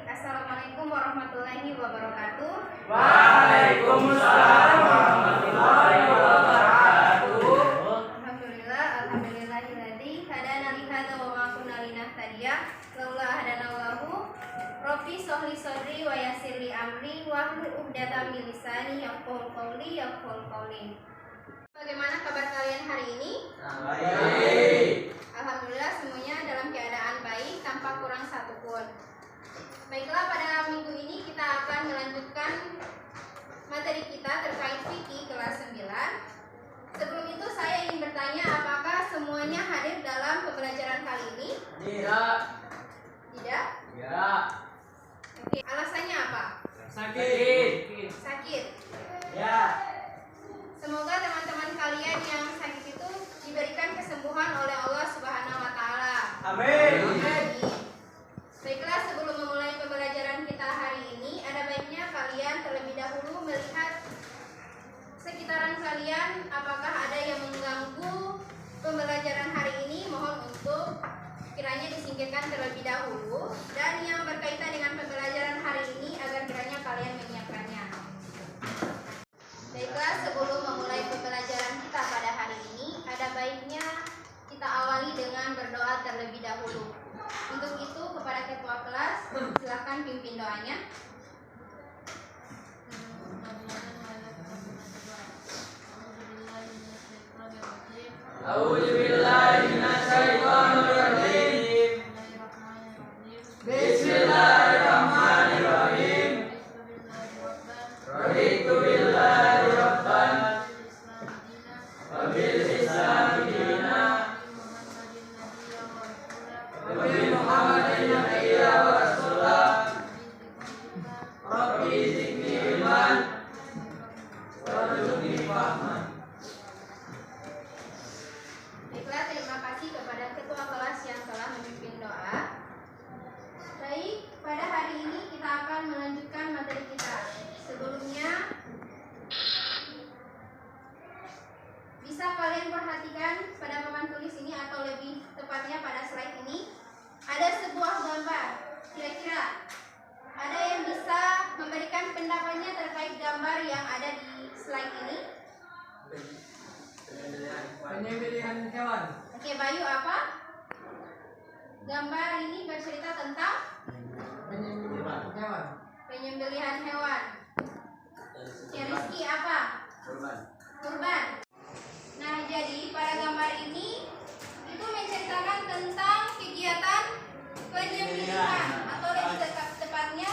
Assalamualaikum warahmatullahi wabarakatuh. Waalaikumsalam warahmatullahi wabarakatuh. Alhamdulillahilladzi hadana li hadza wa ma kunna linahtadiya laula hadanallahu. Rabbi shrah li sadri wa yassir li amri wahlul 'uqdatam min lisani yafqahu qawli. Bagaimana kabar kalian hari ini? Baik. Alhamdulillah semuanya dalam keadaan baik tanpa kurang satu pun. Baiklah, pada minggu ini kita akan melanjutkan materi kita terkait fikih kelas 9. Sebelum itu saya ingin bertanya, apakah semuanya hadir dalam pembelajaran kali ini? Tidak. Tidak? Ya. Oke, alasannya apa? Sakit. Ya. Semoga teman-teman kalian yang sakit itu diberikan kesembuhan oleh Allah Subhanahu wa taala. Amin. Baiklah, sebelum memulai pembelajaran kita hari ini, ada baiknya kalian terlebih dahulu melihat sekitaran kalian, apakah ada yang mengganggu pembelajaran hari ini. Mohon untuk kiranya disingkirkan terlebih dahulu, dan yang berkaitan dengan pembelajaran hari ini agar kiranya kalian menyiapkannya. Baiklah, sebelum memulai pembelajaran kita pada hari ini, ada baiknya kita awali dengan berdoa terlebih dahulu. Untuk itu, kepada ketua kelas, silakan pimpin doanya. A'udzubillahi minasyaitonirrajim. Bismillahirrahmanirrahim. Raditu billahi rabban wa bil islami dinan wa bi Muhammadin nabiyya wa rasulah. Rabbi zidni ilman warzuqni fahman. Baiklah, terima kasih kepada ketua kelas yang telah memimpin doa. Baik, pada hari ini kita akan melanjutkan materi kita. Sebelumnya, bisa kalian perhatikan pada papan tulis ini, atau lebih tepatnya pada slide ini, ada sebuah gambar. Kira-kira ada yang bisa memberikan pendapatnya terkait gambar yang ada di slide ini? Penyembelihan hewan. Oke, Bayu, apa? Gambar ini bercerita tentang Penyembelihan hewan. penyembelihan hewan. Rizky, apa? Kurban. Nah, jadi pada gambar ini itu menceritakan tentang kegiatan penyembelihan, atau lebih tepatnya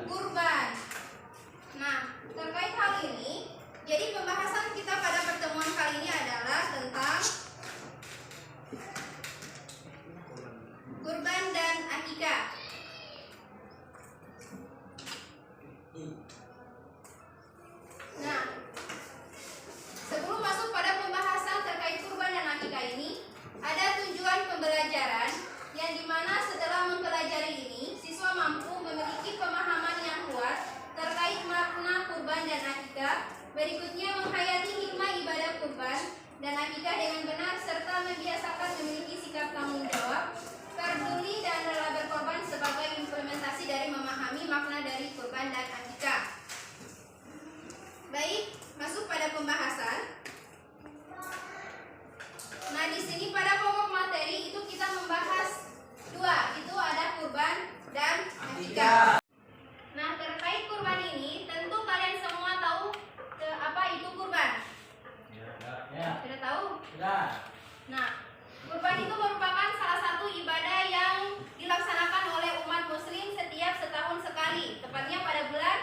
kurban. Nah, terkait hal ini, jadi pembahasan kita pada pertemuan kali ini adalah tentang kurban dan akikah. Nah, sebelum masuk pada pembahasan terkait kurban dan akikah ini, ada tujuan pembelajaran yang dimana setelah mempelajari ini, siswa mampu memiliki pemahaman yang luas terkait makna kurban dan akikah. Berikutnya, menghayati hikmah ibadah kurban dan akikah dengan benar, serta membiasakan memiliki sikap tanggung jawab, peduli dan rela berkorban sebagai implementasi dari memahami makna dari kurban dan akikah. Baik, masuk pada pembahasan. Nah, di sini pada pokok materi itu kita membahas dua, itu ada kurban dan akikah. Nah, terkait kurban ini, tentu kalian semua tahu apa itu kurban? Sudah tahu? Nah, kurban itu merupakan salah satu ibadah yang dilaksanakan oleh umat muslim setiap setahun sekali, tepatnya pada bulan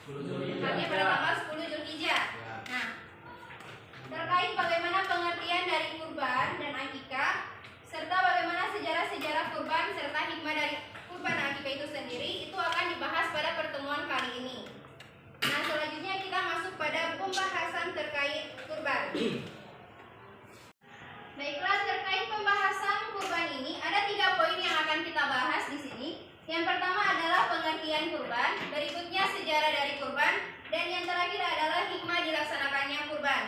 tepatnya pada tanggal 10 Zulhijjah. Nah, terkait bagaimana pengertian dari kurban dan akikah, serta bagaimana sejarah-sejarah kurban serta hikmah dari kurban dan akikah itu sendiri, itu akan dibahas pada pertemuan kali ini. Nah, selanjutnya kita masuk pada pembahasan terkait kurban. Baiklah, pengertian kurban, berikutnya sejarah dari kurban, dan yang terakhir adalah hikmah dilaksanakannya kurban.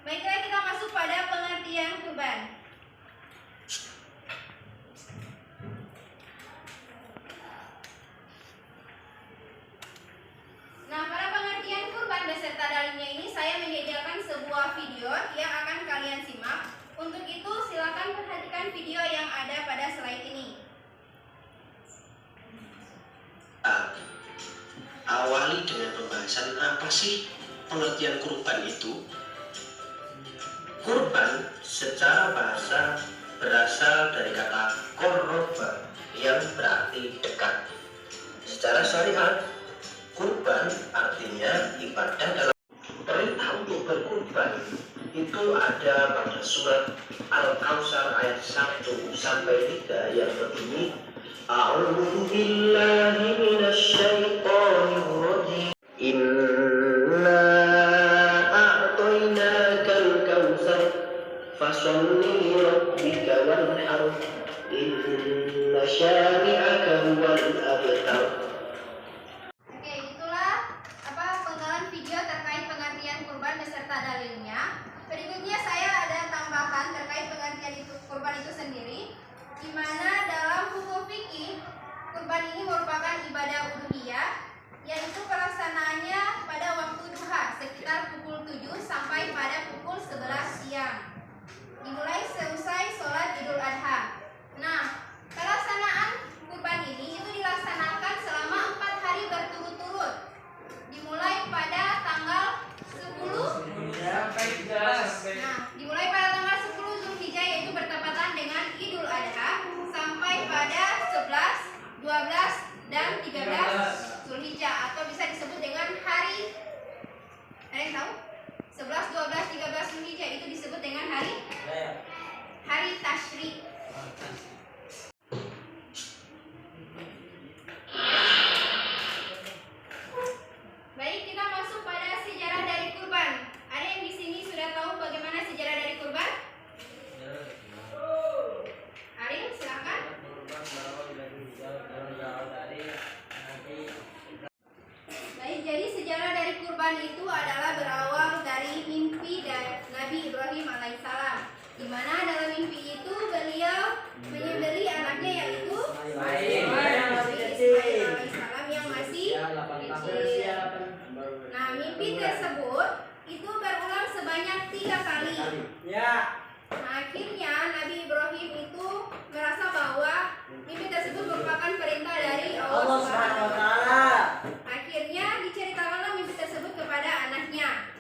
Baiklah, kita masuk pada pengertian kurban. Nah, pada pengertian kurban beserta dalilnya ini saya menyediakan sebuah video yang akan kalian simak. Untuk itu silakan perhatikan video yang ada pada slide ini. Awali dengan pembahasan apa sih pengertian kurban itu? Kurban secara bahasa berasal dari kata korban yang berarti dekat. Secara syariat, kurban artinya ibadah dalam perintah untuk berkurban itu ada pada surat Al-Kautsar ayat 1 sampai 3 yang berbunyi A'udzu billahi minasyaitonir rajim. Inna a'tainakal kautsar fasholli rabbika wanhar inna syani'aka huwal abtar. Oke, itulah penggalan video terkait pengertian kurban beserta dalilnya. Berikutnya saya ada tambahan terkait pengertian kurban itu sendiri, di mana dalam hukum fikih kurban ini merupakan ibadah uluhiyah, yaitu pelaksanaannya pada waktu duha sekitar pukul 7 sampai pada pukul 11 siang, dimulai seusai sholat Idul Adha. Nah, pelaksanaan kurban ini itu dilaksanakan selama 4 hari berturut-turut, dimulai pada tanggal 10. Dimulai pada tanggal 10 Zulhijjah, yaitu bertepatan dengan Idul Adha, sampai pada 11, 12, dan 13 Zulhijjah, atau bisa disebut dengan hari, ada yang tahu? 11, 12, 13 Zulhijjah itu disebut dengan hari Tasyrik. Baik, kita masuk pada sejarah dari kurban. Ada yang di sini sudah tahu bagaimana sejarah dari kurban? Ariel, silakan. Baik, jadi sejarah dari kurban itu adalah berawal dari mimpi dari Nabi Ibrahim alaihissalam, di mana dalam mimpi itu beliau menyembelih anaknya, yaitu Nabi Ismail alaihissalam yang masih kecil. Nah, mimpi tersebut itu berulang sebanyak 3 kali. Nah, akhirnya Nabi Ibrahim itu merasa bahwa mimpi tersebut merupakan perintah dari Allah Subhanahu wa Ta'ala. Akhirnya diceritakanlah mimpi tersebut kepada anaknya.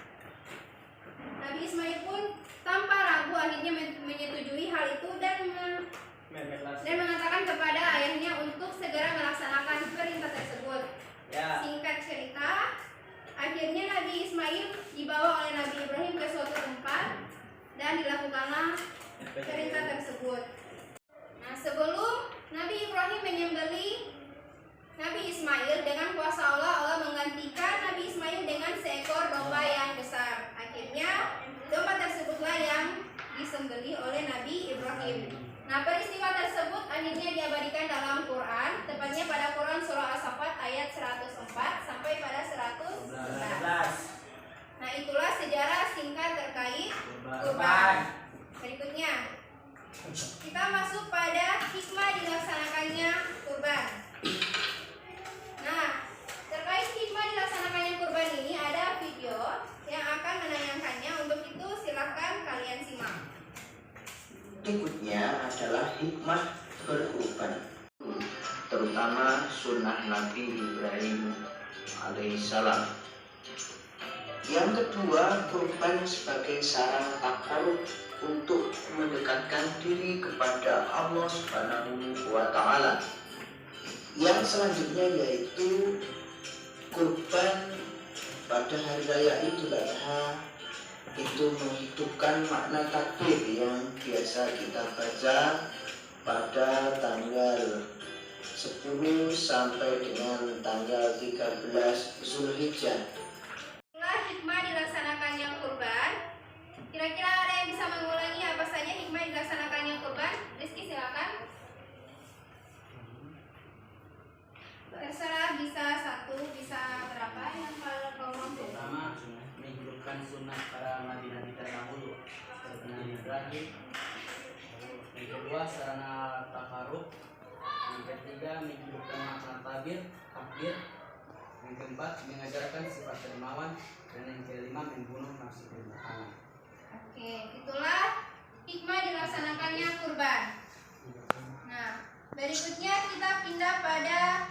Nabi Ismail pun tanpa ragu akhirnya menyetujui hal itu dan mengatakan kepada ayahnya untuk segera melaksanakan perintah tersebut. Singkat cerita, akhirnya Nabi Ismail dibawa oleh Nabi Ibrahim ke suatu tempat dan dilakukanlah perintah tersebut. Nah, sebelum Nabi Ibrahim menyembelih Nabi Ismail, dengan kuasa Allah menggantikan Nabi Ismail dengan seekor domba yang besar. Akhirnya domba tersebutlah yang disembelih oleh Nabi Ibrahim. Nah, peristiwa tersebut akhirnya diabadikan dalam Quran, tepatnya pada Quran surah As-Saffat ayat 104 sampai pada 111. Nah, itulah sejarah singkat terkait kurban. Berikutnya, kita masuk pada hikmah dilaksanakannya kurban. Nah, terkait hikmah dilaksanakannya kurban ini ada video yang akan menayangkannya. Untuk itu silahkan kalian simak. Berikutnya adalah hikmah berkurban, terutama sunnah Nabi Ibrahim alaihissalam. Yang kedua, kurban sebagai sarana takarrub untuk mendekatkan diri kepada Allah Subhanahu wa Ta'ala. Yang selanjutnya yaitu kurban pada hari raya Idul Adha itu menghidupkan makna takbir yang biasa kita baca pada tanggal 10 sampai dengan tanggal 13 Zulhijjah. Itulah hikmah dilaksanakannya kurban. Kira-kira ada yang bisa mengulangi apa saja hikmah dilaksanakannya kurban? Rizky, silakan. mengajarkan sunnah para nabi-nabi terdahulu seperti Nabi Ibrahim. Lalu yang kedua sarana takarub. Yang ketiga menghidupkan makna takbir. Yang keempat mengajarkan sifat dermawan, dan yang kelima membunuh nafsu kerimbangan. Oke, itulah hikmah dilaksanakannya kurban. Nah, berikutnya kita pindah pada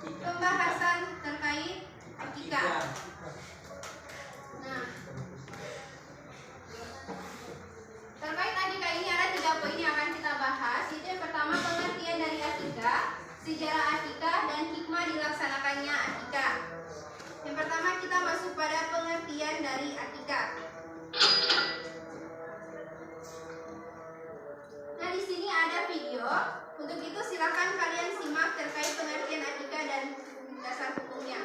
pembahasan terkait akikah. Nah, terkait akikah ini ada 3 poin yang akan kita bahas. Itu yang pertama, pengertian dari akikah, sejarah akikah, dan hikmah dilaksanakannya akikah. Yang pertama kita masuk pada pengertian dari akikah. Nah, di sini ada video. Untuk itu silakan kalian simak terkait pengertian akikah dan dasar hukumnya.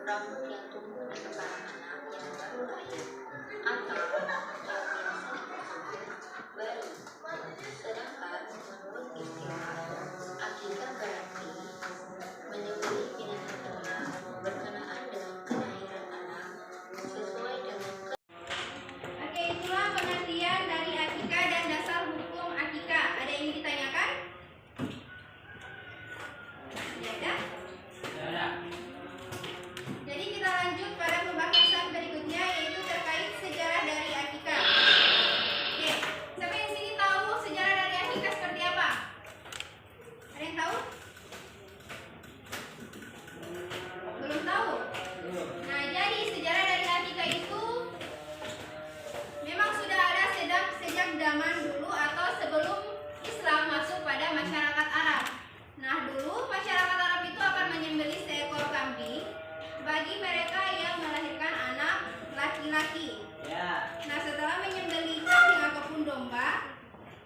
Rambut yang tumbuh di kepala anak yang baru lahir atau yang biasa bayi. Sedangkan menurut istilah akikah berarti menyembelih binatang ternak berkenaan dengan kelahiran anak sesuai dengan Oke, itulah pengertian dari akikah dan dasar hukum akikah. Ada yang ingin ditanyakan? Tidak ada? Jadi kita lanjut pada pembahasan berikutnya, yaitu terkait sejarah dari akikah. Oke, siapa yang sini tahu sejarah dari akikah seperti apa? Ada yang tahu? Belum tahu? Nah, jadi sejarah dari akikah itu memang sudah ada sejak zaman dulu atau sebelum Islam masuk pada masyarakat Arab. Nah, dulu masyarakat Arab itu akan menyembelih seekor kambing bagi mereka yang melahirkan anak laki-laki. Nah, setelah menyembelih kambing ataupun domba,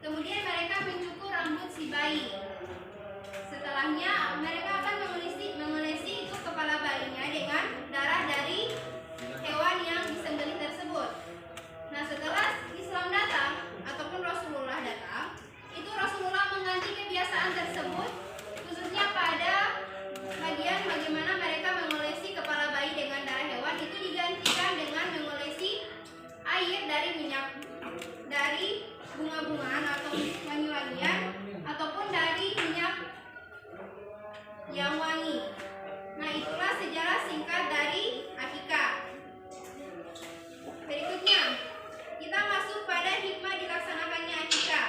kemudian mereka mencukur rambut si bayi. Setelahnya mereka akan mengolesi itu kepala bayinya dengan darah dari hewan yang disembelih tersebut. Nah, setelah Islam datang ataupun Rasulullah datang, itu Rasulullah mengganti kebiasaan tersebut, khususnya pada bagian bagaimana mereka mengolesi kepala bayi dengan darah hewan, itu digantikan dengan mengolesi air dari minyak, dari bunga-bungaan atau wangi-wangian, ataupun dari minyak yang wangi. Nah, itulah sejarah singkat dari akikah. Berikutnya kita masuk pada hikmah dilaksanakannya akikah.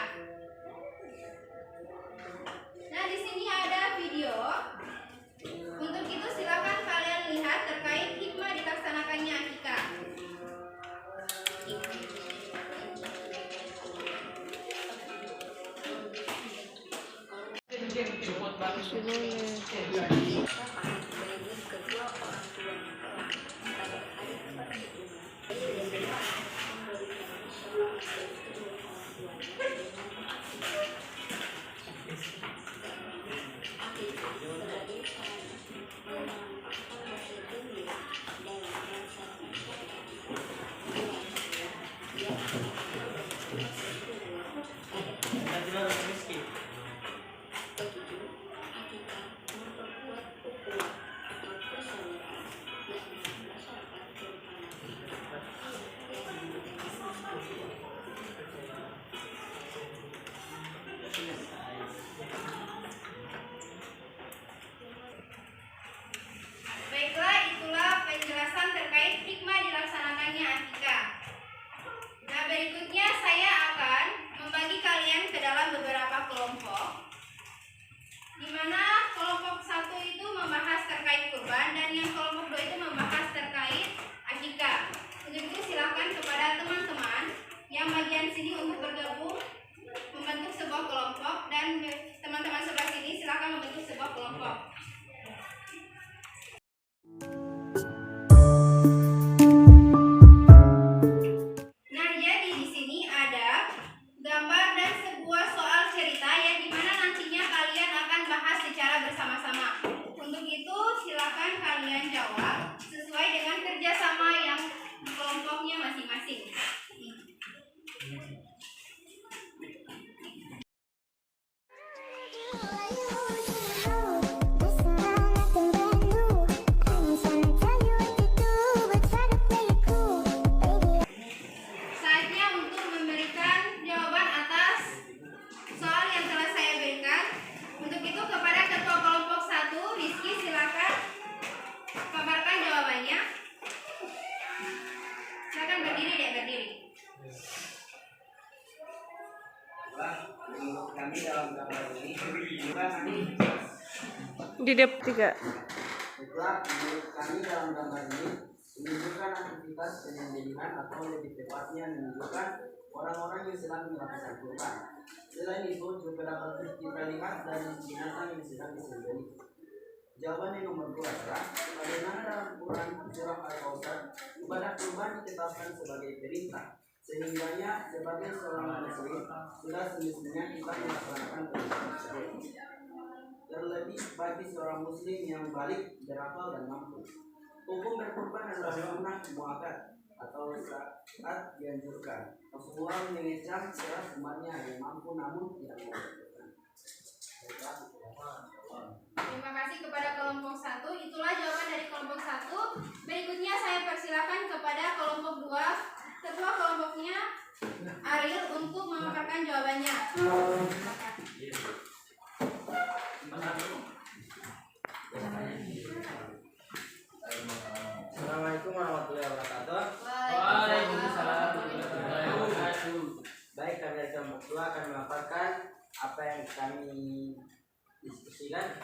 Nah, di sini ada video. Untuk itu silakan kalian lihat terkait hikmah dilaksanakannya akikah. bagi kedua orang tuanya kelak pada hari perhitungan. Memberikan syarat dari kedua orang tuanya dengan akikah. Akikah sebagai sarana menampakkan rasa gembira dalam bangsa masyarakat yang begitu, akikah memperkuat ukhuwah atau persaudaraan di antara masyarakat kedepannya. Baiklah, itulah penjelasan terkait hikmah dilaksanakannya akikah. Nah, berikutnya saya akan membagi kalian ke dalam beberapa kelompok, di mana kelompok 1 itu membahas terkait kurban dan yang kelompok 2 itu membahas terkait akikah. Untuk itu silakan kepada teman-teman yang bagian sini untuk bergabung membentuk sebuah kelompok, dan teman-teman sebelah sini silakan membentuk sebuah kelompok. Nah, jadi di sini ada gambar dan sebuah soal cerita yang dimana nantinya kalian akan bahas secara bersama-sama. Untuk itu silakan kalian jawab sesuai dengan kerjasama yang kelompoknya masing-masing. Menurut kami dalam gambar ini juga kami Di dep 3. itulah menurut kami dalam gambar ini menunjukkan aktivitas penyembelihan atau lebih tepatnya menunjukkan orang-orang yang sedang melakukan kurban. Selain itu juga dapat kita lihat dari binatang yang sedang disembelih. Jawaban yang nomor 2 adalah bagaimana dalam Quran surah Al-Kautsar ibadah kurban ditetapkan sebagai perintah. Sehingganya sebagai seorang muslim sudah semestinya kita melaksanakan perintah tersebut. Terlebih bagi seorang muslim yang balik, berakal dan mampu. Hukum berkurban adalah sunnah muakkad atau saat dianjurkan. Rasulullah mengecam keras umatnya yang mampu namun tidak melakukan. Terima kasih kepada kelompok 1. Itulah jawaban dari kelompok 1. Berikutnya saya persilakan kepada kelompok 2. Ketua kelompoknya Ariel untuk memaparkan jawabannya. Assalamualaikum warahmatullahi wabarakatuh. Waalaikumsalam. Baik, kami dari kelompok 2 akan memaparkan apa yang kami diskusikan.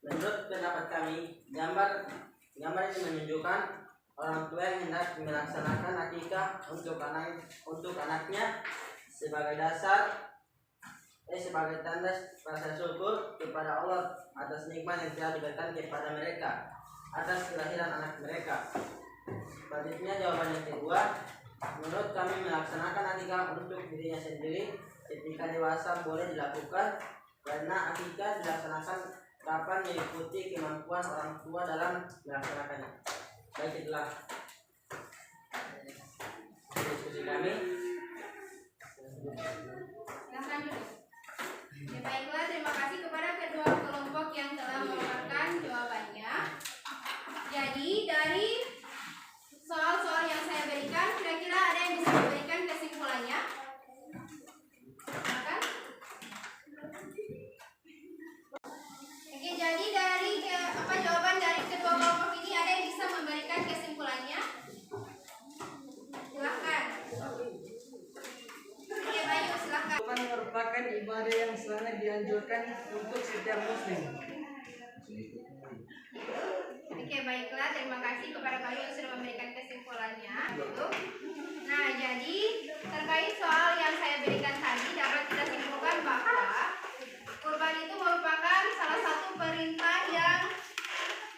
Menurut pendapat kami, gambar ini menunjukkan orang tua yang hendak melaksanakan akikah untuk anaknya sebagai sebagai tanda rasa syukur kepada Allah atas nikmat yang telah diberikan kepada mereka atas kelahiran anak mereka. Selanjutnya jawaban yang kedua, menurut kami melaksanakan akikah untuk dirinya sendiri ketika dewasa boleh dilakukan karena akikah dilaksanakan kapan mengikuti kemampuan orang tua dalam melaksanakannya. Baik, itulah diskusi kami. Silahkan duduk. Ya, baiklah, terima kasih kepada kedua kelompok yang telah memaparkan jawabannya. Jadi dari soal-soal yang saya berikan, kira-kira ada yang bisa memberikan kesimpulannya? Silakan. Oke, jadi dari jawaban dari kedua kelompok ini ada yang bisa memberikan kesimpulannya? Silakan. Oke, Bayu, silakan. Kurban merupakan ibadah yang sangat dianjurkan untuk setiap muslim. Oke, baiklah, terima kasih kepada Bayu yang sudah memberikan kesimpulannya. Nah, jadi terkait soal yang saya berikan tadi dapat kita simpulkan bahwa kurban itu merupakan salah satu perintah yang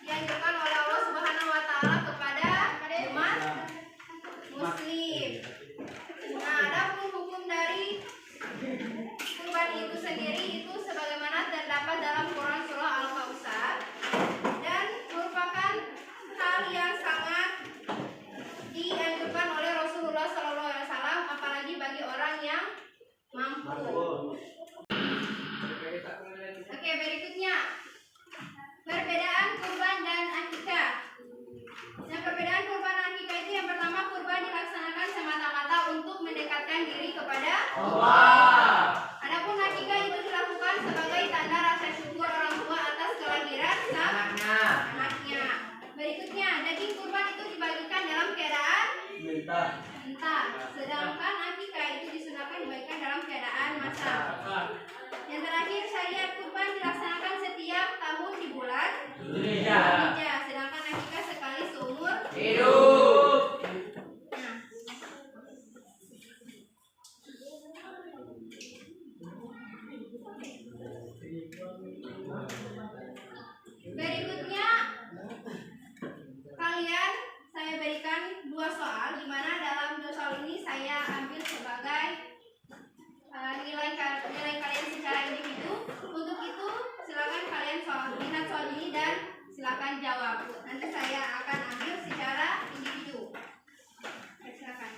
dianjurkan oleh Allah Subhanahu wa taala kepada umat muslim. Nah, adapun hukum dari kurban itu sendiri itu sebagaimana terdapat dalam Quran surah Al-Kautsar dan merupakan hal yang sangat dianjurkan oleh Rasulullah SAW, apalagi bagi orang yang mampu. Oke, berikutnya perbedaan kurban dan akikah. Nah, perbedaan kurban dan akikah itu yang pertama, kurban dilaksanakan semata-mata untuk mendekatkan diri kepada Allah. Adapun akikah itu dilakukan sebagai tanda rasa syukur orang tua atas kelahiran sang anaknya. Berikutnya, daging kurban itu dibagikan dalam keadaan mentah, sedangkan akikah itu disunahkan dibagikan dalam keadaan masak. Yang terakhir, syariat kurban dilaksanakan setiap tahun di bulan Dzulhijjah, sedangkan akikah sekali seumur hidup. Nah, berikutnya kalian saya berikan 2 soal, di mana dalam 2 soal ini saya ambil sebagai nilai kalian secara individu. Untuk itu silakan kalian lihat soal ini dan silakan jawab. Nanti saya akan ambil secara individu. Silakan.